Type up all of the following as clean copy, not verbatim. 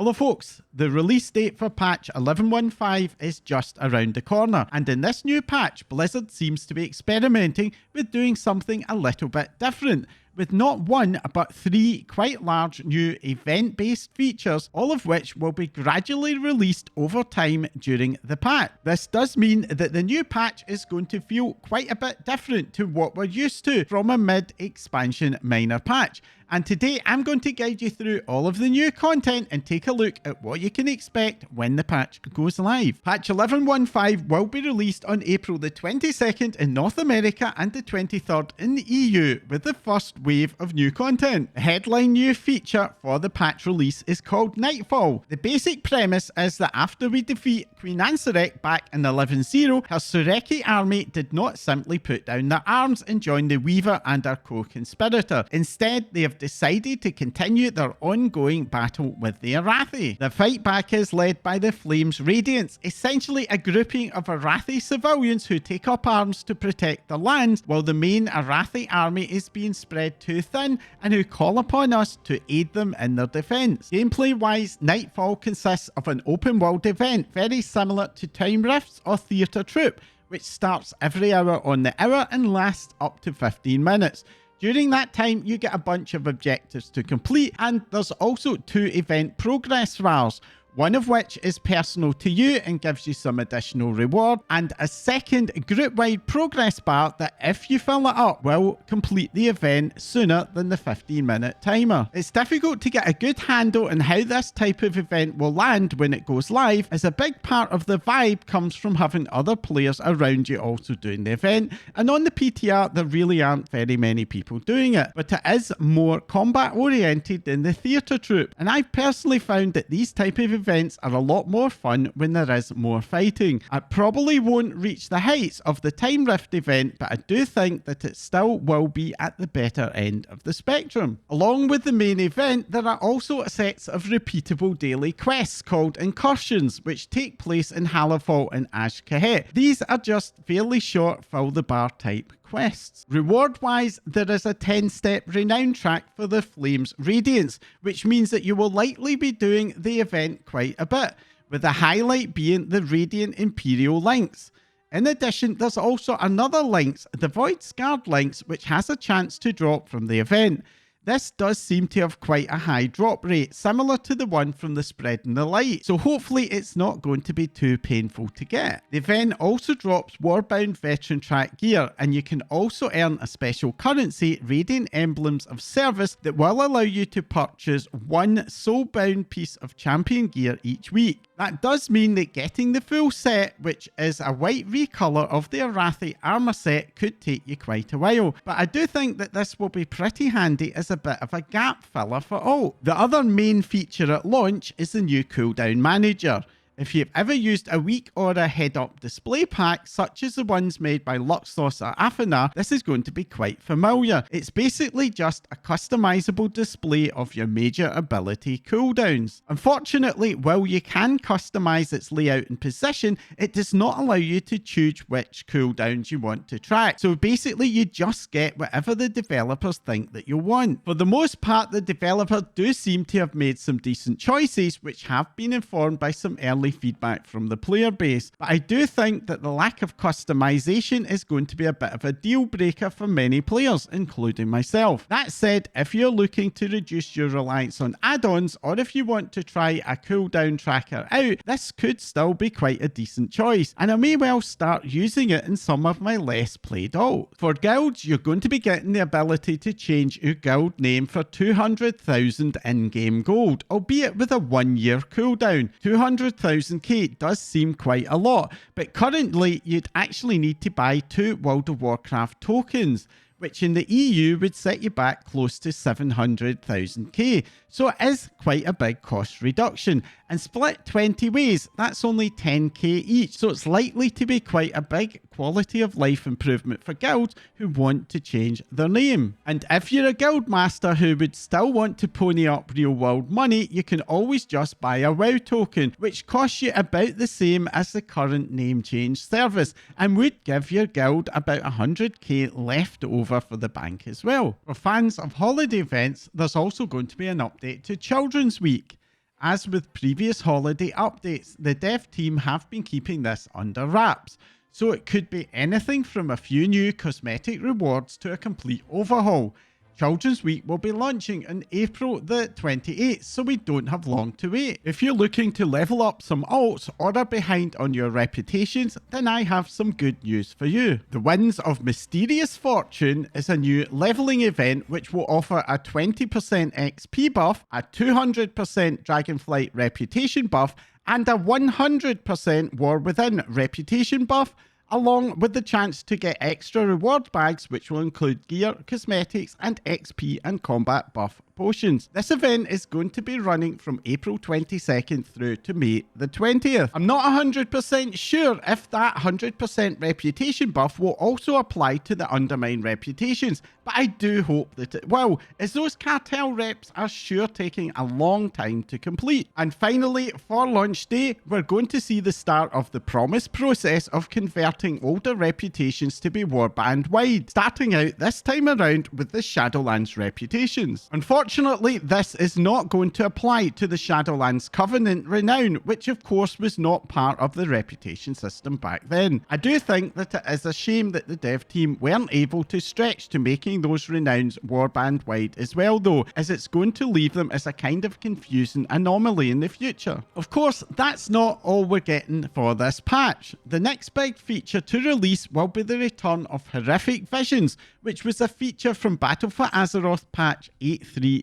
Hello folks, the release date for patch 11.15 is just around the corner, and in this new patch, Blizzard seems to be experimenting with doing something a little bit different, with not one but 3 quite large new event-based features, all of which will be gradually released over time during the patch. This does mean that the new patch is going to feel quite a bit different to what we're used to from a mid-expansion minor patch. And today I'm going to guide you through all of the new content and take a look at what you can expect when the patch goes live. Patch 11.15 will be released on April the 22nd in North America and the 23rd in the EU, with the first wave of new content. The headline new feature for the patch release is called Nightfall. The basic premise is that after we defeat Queen Ansarek back in 11.0, her Sureki army did not simply put down their arms and join the Weaver and her co-conspirator. Instead, they have decided to continue their ongoing battle with the Arathi. The fight back is led by the Flames Radiants, essentially a grouping of Arathi civilians who take up arms to protect the lands, while the main Arathi army is being spread too thin and who call upon us to aid them in their defense. Gameplay wise, Nightfall consists of an open world event very similar to Time Rifts or Theatre Troop, which starts every hour on the hour and lasts up to 15 minutes. During that time, you get a bunch of objectives to complete, and there's also 2 event progress bars, one of which is personal to you and gives you some additional reward, and a second group-wide progress bar that, if you fill it up, will complete the event sooner than the 15-minute timer. It's difficult to get a good handle on how this type of event will land when it goes live, as a big part of the vibe comes from having other players around you also doing the event, and on the PTR there really aren't very many people doing it, but it is more combat oriented than the Theatre Troop, and I've personally found that these type of events are a lot more fun when there is more fighting. It probably won't reach the heights of the Time Rift event, but I do think that it still will be at the better end of the spectrum. Along with the main event, there are also sets of repeatable daily quests called Incursions, which take place in Hallerfall and Ash Kahet. These are just fairly short fill the bar type quests. Reward wise, there is a 10-step renown track for the Flames Radiance, which means that you will likely be doing the event quite a bit, with the highlight being the Radiant Imperial Lynx. In addition, there's also another Lynx, the Void Scarred Lynx, which has a chance to drop from the event. This does seem to have quite a high drop rate, similar to the one from the Spread in the Light, so hopefully it's not going to be too painful to get. The event also drops Warbound Veteran Track gear, and you can also earn a special currency, Radiant Emblems of Service, that will allow you to purchase 1 soulbound piece of champion gear each week. That does mean that getting the full set, which is a white recolor of the Arathi armor set, could take you quite a while, but I do think that this will be pretty handy as a bit of a gap filler for all. The other main feature at launch is the new Cooldown Manager. If you've ever used a weak or a head-up display pack, such as the ones made by Luxthos or Athena, this is going to be quite familiar. It's basically just a customizable display of your major ability cooldowns. Unfortunately, while you can customize its layout and position, it does not allow you to choose which cooldowns you want to track. So basically, you just get whatever the developers think that you want. For the most part, the developers do seem to have made some decent choices, which have been informed by some early feedback from the player base, but I do think that the lack of customization is going to be a bit of a deal breaker for many players, including myself. That said, if you're looking to reduce your reliance on add-ons, or if you want to try a cooldown tracker out, this could still be quite a decent choice, and I may well start using it in some of my less played alts. For guilds, you're going to be getting the ability to change your guild name for 200,000 in-game gold, albeit with a 1-year cooldown. 200,000 K does seem quite a lot, but currently you'd actually need to buy 2 World of Warcraft tokens, which in the EU would set you back close to 700,000 K. So it is quite a big cost reduction, and split 20 ways, that's only 10k each, so it's likely to be quite a big quality of life improvement for guilds who want to change their name. And if you're a guild master who would still want to pony up real world money, you can always just buy a WoW token, which costs you about the same as the current name change service, and would give your guild about 100k left over for the bank as well. For fans of holiday events, there's also going to be an update to Children's Week. as with previous holiday updates, the dev team have been keeping this under wraps. So it could be anything from a few new cosmetic rewards to a complete overhaul. Children's Week will be launching on April the 28th, so we don't have long to wait. If you're looking to level up some alts or are behind on your reputations, then I have some good news for you. The Winds of Mysterious Fortune is a new leveling event which will offer a 20% XP buff, a 200% Dragonflight reputation buff, and a 100% War Within reputation buff, along with the chance to get extra reward bags which will include gear, cosmetics, and XP and combat buff potions. This event is going to be running from April 22nd through to May the 20th. I'm not 100% sure if that 100% reputation buff will also apply to the Undermine reputations, but I do hope that it will, as those cartel reps are sure taking a long time to complete. And finally, for launch day, we're going to see the start of the promised process of converting older reputations to be Warband wide, starting out this time around with the Shadowlands reputations. Unfortunately, this is not going to apply to the Shadowlands Covenant renown, which of course was not part of the reputation system back then. I do think that it is a shame that the dev team weren't able to stretch to making those renowns warband wide as well though, as it's going to leave them as a kind of confusing anomaly in the future. Of course, that's not all we're getting for this patch. The next big feature to release will be the return of Horrific Visions, which was a feature from Battle for Azeroth patch 830.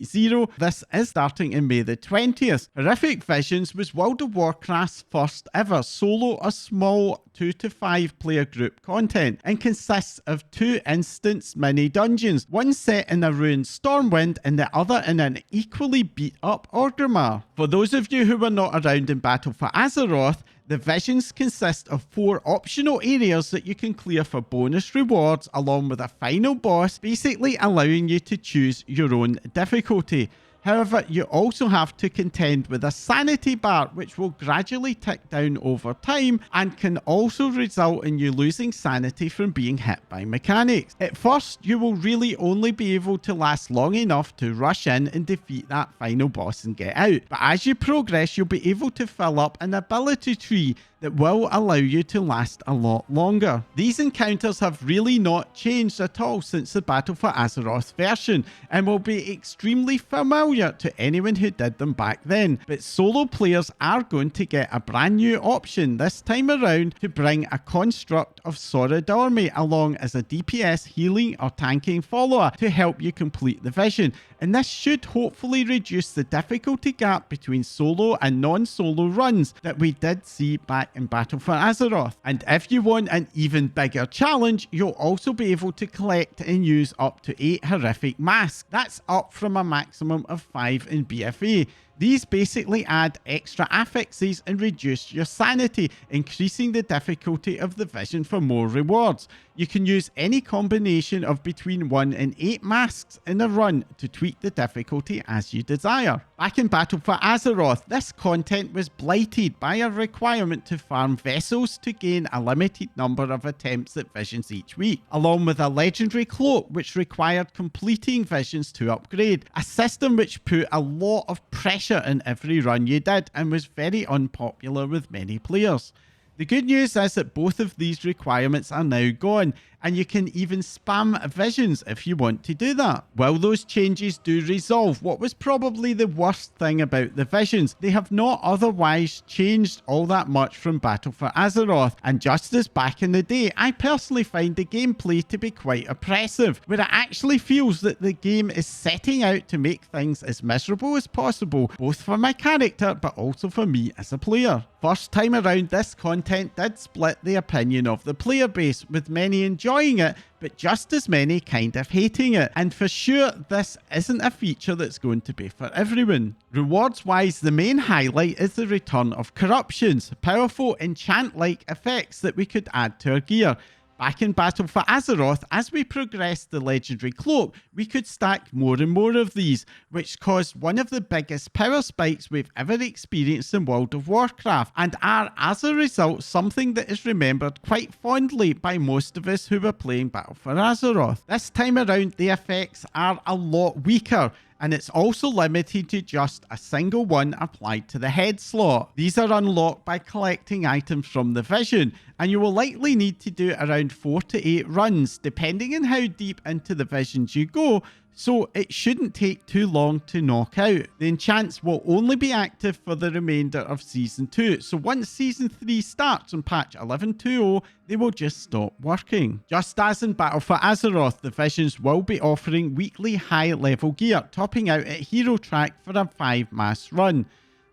This is starting in May the 20th. Horrific Visions was World of Warcraft's first ever solo or small 2 to 5 player group content, and consists of 2 instance mini dungeons, one set in a ruined Stormwind and the other in an equally beat up Orgrimmar. For those of you who were not around in Battle for Azeroth, the Visions consist of 4 optional areas that you can clear for bonus rewards, along with a final boss, basically allowing you to choose your own difficulty. However, you also have to contend with a sanity bar, which will gradually tick down over time and can also result in you losing sanity from being hit by mechanics. At first, you will really only be able to last long enough to rush in and defeat that final boss and get out. But as you progress, you'll be able to fill up an ability tree that will allow you to last a lot longer. These encounters have really not changed at all since the Battle for Azeroth version, and will be extremely familiar to anyone who did them back then, but solo players are going to get a brand new option this time around to bring a construct of Sword Army along as a DPS healing or tanking follower to help you complete the vision, and this should hopefully reduce the difficulty gap between solo and non-solo runs that we did see back in Battle for Azeroth. And if you want an even bigger challenge, you'll also be able to collect and use up to 8 horrific masks. That's up from a maximum of 5 in BFA. These basically add extra affixes and reduce your sanity, increasing the difficulty of the vision for more rewards. You can use any combination of between 1 and 8 masks in a run to tweak the difficulty as you desire. Back in Battle for Azeroth, this content was blighted by a requirement to farm vessels to gain a limited number of attempts at visions each week, along with a legendary cloak which required completing visions to upgrade, a system which put a lot of pressure in every run you did and was very unpopular with many players. The good news is that both of these requirements are now gone, and you can even spam visions if you want to do that. While those changes do resolve what was probably the worst thing about the visions, they have not otherwise changed all that much from Battle for Azeroth, and just as back in the day, I personally find the gameplay to be quite oppressive, where it actually feels that the game is setting out to make things as miserable as possible, both for my character but also for me as a player. First time around, this content did split the opinion of the player base, with many enjoying it, but just as many kind of hating it. And for sure, this isn't a feature that's going to be for everyone. Rewards wise, the main highlight is the return of corruptions, powerful enchant-like effects that we could add to our gear. Back in Battle for Azeroth, as we progressed the legendary cloak, we could stack more and more of these, which caused one of the biggest power spikes we've ever experienced in World of Warcraft, and are as a result something that is remembered quite fondly by most of us who were playing Battle for Azeroth. This time around, the effects are a lot weaker, and it's also limited to just a single one applied to the head slot. These are unlocked by collecting items from the vision, and you will likely need to do around 4 to 8 runs depending on how deep into the visions you go, so it shouldn't take too long to knock out. The enchants will only be active for the remainder of Season 2, so once Season 3 starts on patch 11.2.0, they will just stop working. Just as in Battle for Azeroth, the visions will be offering weekly high level gear, topping out at Hero Track for a 5-mass run.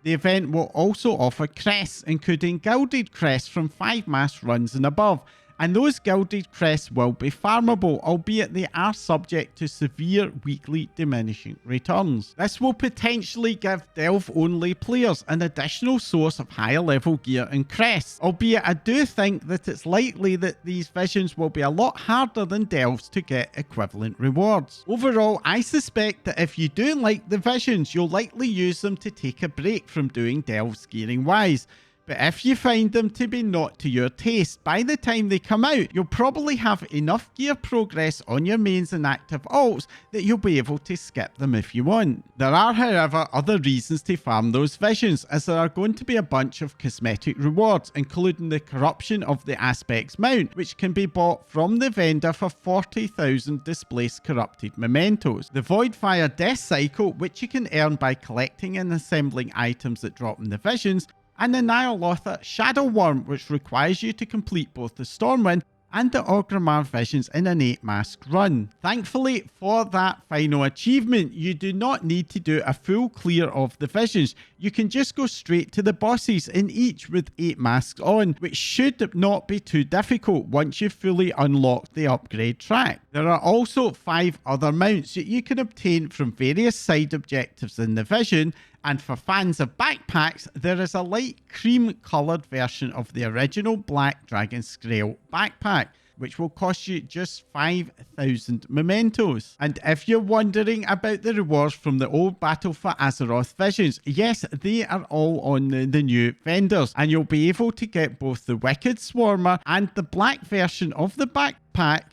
The event will also offer crests, including gilded crests from 5-mass runs and above, and those gilded crests will be farmable, albeit they are subject to severe weekly diminishing returns. This will potentially give Delve-only players an additional source of higher level gear and crests, albeit I do think that it's likely that these visions will be a lot harder than Delves to get equivalent rewards. Overall, I suspect that if you do like the visions, you'll likely use them to take a break from doing Delves gearing wise. But if you find them to be not to your taste, by the time they come out, you'll probably have enough gear progress on your mains and active alts that you'll be able to skip them if you want. There are, however, other reasons to farm those visions, as there are going to be a bunch of cosmetic rewards, including the corruption of the Aspect's mount, which can be bought from the vendor for 40,000 displaced corrupted mementos. The Voidfire Death Cycle, which you can earn by collecting and assembling items that drop in the visions, and the Nyarlathotep Shadow Worm, which requires you to complete both the Stormwind and the Orgrimmar visions in an 8-mask run. Thankfully, for that final achievement, you do not need to do a full clear of the visions. You can just go straight to the bosses in each with 8 masks on, which should not be too difficult once you've fully unlocked the upgrade track. There are also 5 other mounts that you can obtain from various side objectives in the vision, and for fans of backpacks, there is a light cream coloured version of the original Black Dragon Scale backpack, which will cost you just 5,000 mementos. And if you're wondering about the rewards from the old Battle for Azeroth visions, yes, they are all on the new vendors, and you'll be able to get both the Wicked Swarmer and the black version of the backpack,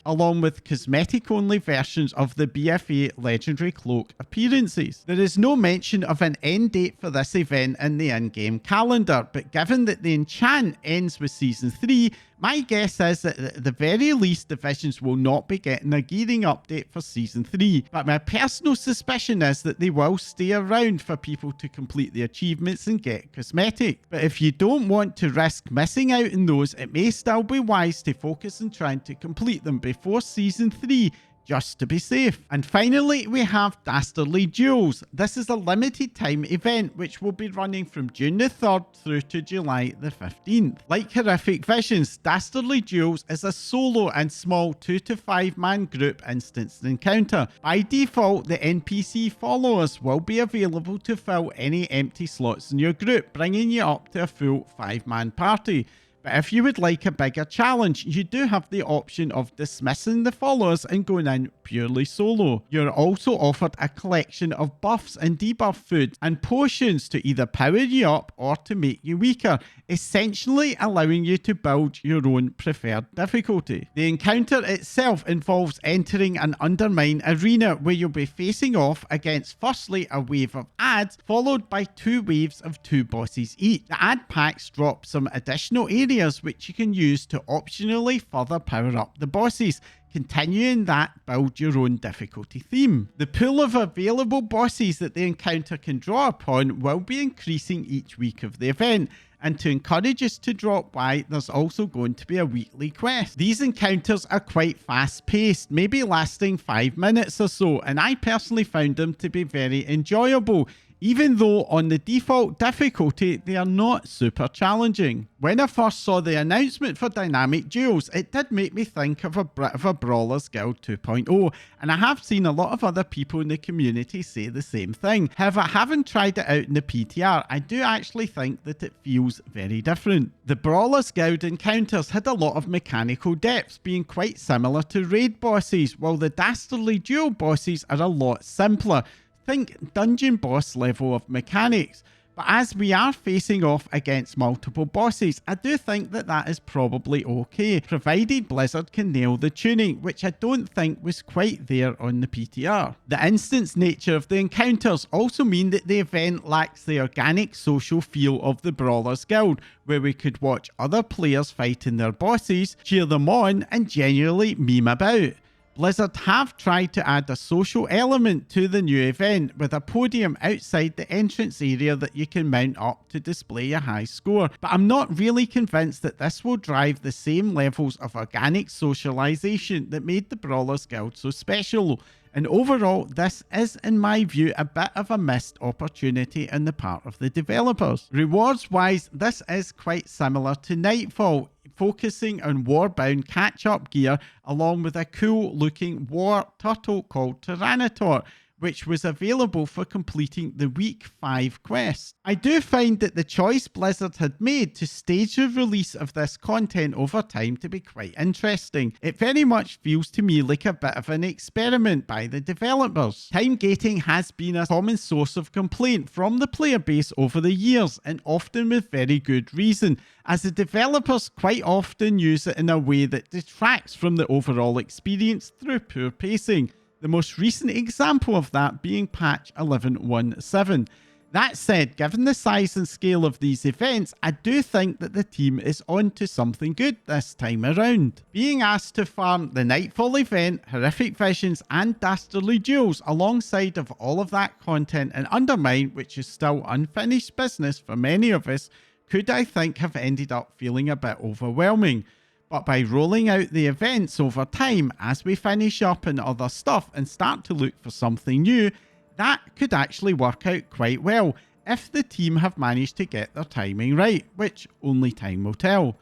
along with cosmetic only versions of the BFA Legendary Cloak appearances. There is no mention of an end date for this event in the in-game calendar, but given that the enchant ends with Season 3, my guess is that at the very least the visions will not be getting a gearing update for Season 3, but my personal suspicion is that they will stay around for people to complete the achievements and get cosmetic. But if you don't want to risk missing out on those, it may still be wise to focus on trying to complete them before Season 3, just to be safe. And finally, we have Dastardly Duos. This is a limited time event which will be running from June the 3rd through to July the 15th. Like Horrific Visions, Dastardly Duos is a solo and small 2 to 5 man group instance encounter. By default, the NPC followers will be available to fill any empty slots in your group, bringing you up to a full 5-man party. But if you would like a bigger challenge, you do have the option of dismissing the followers and going in purely solo. You're also offered a collection of buffs and debuff food and potions to either power you up or to make you weaker, essentially allowing you to build your own preferred difficulty. The encounter itself involves entering an Undermine arena where you'll be facing off against firstly a wave of adds, followed by 2 waves of 2 bosses each. The ad packs drop some additional areas which you can use to optionally further power up the bosses, continuing that build your own difficulty theme. The pool of available bosses that the encounter can draw upon will be increasing each week of the event, and to encourage us to drop by, there's also going to be a weekly quest. These encounters are quite fast paced, maybe lasting 5 minutes or so, and I personally found them to be very enjoyable, even though on the default difficulty they are not super challenging. When I first saw the announcement for Dynamic Duels, it did make me think of a bit of a Brawlers Guild 2.0, and I have seen a lot of other people in the community say the same thing. However, having tried it out in the PTR, I do actually think that it feels very different. The Brawlers Guild encounters had a lot of mechanical depths, being quite similar to raid bosses, while the Dastardly Duo bosses are a lot simpler. Think dungeon boss level of mechanics. But as we are facing off against multiple bosses, I do think that that is probably okay, provided Blizzard can nail the tuning, which I don't think was quite there on the PTR. The instance nature of the encounters also mean that the event lacks the organic social feel of the Brawlers Guild, where we could watch other players fighting their bosses, cheer them on, and genuinely meme about. Blizzard have tried to add a social element to the new event with a podium outside the entrance area that you can mount up to display a high score, but I'm not really convinced that this will drive the same levels of organic socialization that made the Brawlers Guild so special. And overall, this is, in my view, a bit of a missed opportunity on the part of the developers. Rewards wise, this is quite similar to Nightfall, focusing on Warbound catch-up gear along with a cool looking war turtle called Tyranitar, which was available for completing the week 5 quest. I do find that the choice Blizzard had made to stage the release of this content over time to be quite interesting. It very much feels to me like a bit of an experiment by the developers. Timegating has been a common source of complaint from the player base over the years, and often with very good reason, as the developers quite often use it in a way that detracts from the overall experience through poor pacing. The most recent example of that being patch 11.17. That said, given the size and scale of these events, I do think that the team is on to something good this time around. Being asked to farm the Nightfall event, Horrific Visions and Dastardly Duos alongside of all of that content and Undermine, which is still unfinished business for many of us, could I think have ended up feeling a bit overwhelming. But by rolling out the events over time as we finish up and other stuff and start to look for something new, that could actually work out quite well if the team have managed to get their timing right, which only time will tell.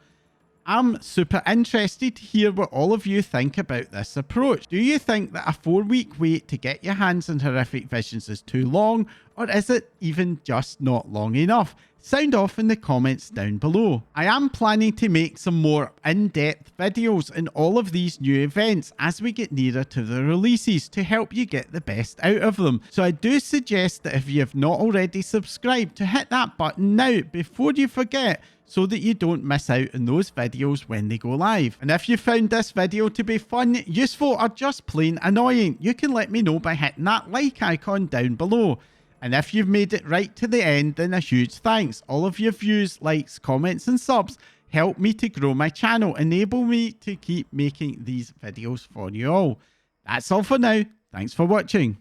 I'm super interested to hear what all of you think about this approach. Do you think that a 4-week wait to get your hands on Horrific Visions is too long, or is it even just not long enough? Sound off in the comments down below. I am planning to make some more in-depth videos in all of these new events as we get nearer to the releases to help you get the best out of them. So I do suggest that if you have not already subscribed, to hit that button now before you forget, so that you don't miss out on those videos when they go live. And if you found this video to be fun, useful, or just plain annoying, you can let me know by hitting that like icon down below. And if you've made it right to the end, then a huge thanks. All of your views, likes, comments and subs help me to grow my channel, enable me to keep making these videos for you all. That's all for now. Thanks for watching.